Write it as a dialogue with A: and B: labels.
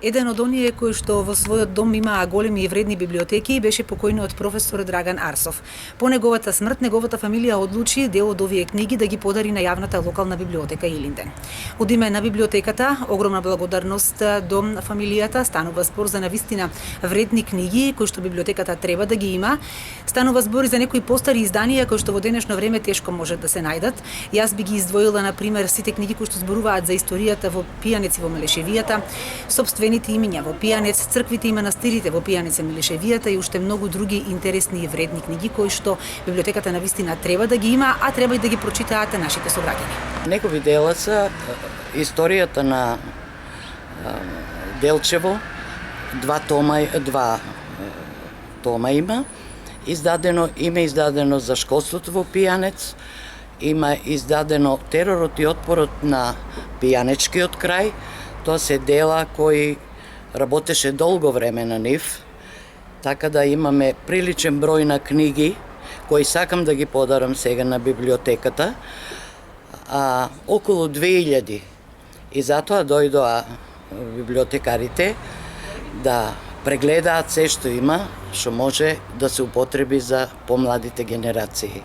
A: Еден од оние кои што во својот дом имаа големи и вредни библиотеки беше покојниот професор Драган Арсов. По неговата смрт, неговата фамилија одлучи дел од овие книги да ги подари на јавната локална библиотека Илинден. Од име на библиотеката, огромна благодарност до фамилијата, станува збор за навистина вредни книги кои што библиотеката треба да ги има. Станува збор и за некои постари изданија кои што во денешно време тешко може да се најдат. Јас би ги издвоила на пример сите книги кои што зборуваат за историјата во Пијанец и во Мелешевијата, собствените имиња во Пијанец, црквите и манастирите во Пијанец и Мелешевијата и уште многу други интересни и вредни книги кои што библиотеката навистина треба да ги има, а треба и да ги прочитаат нашите сограѓани.
B: Негови дела се историјата на Делчево, два тома има. Издадено за школството во Пијанец, има издадено теророт и отпорот на пијанечкиот крај. Тоа се дела кои работеше долго време на нив, така да имаме приличен број на книги кои сакам да ги подарам сега на библиотеката, околу 2000. И затоа дојдоа библиотекарите да прегледаат се што има, што може да се употреби за помладите генерации.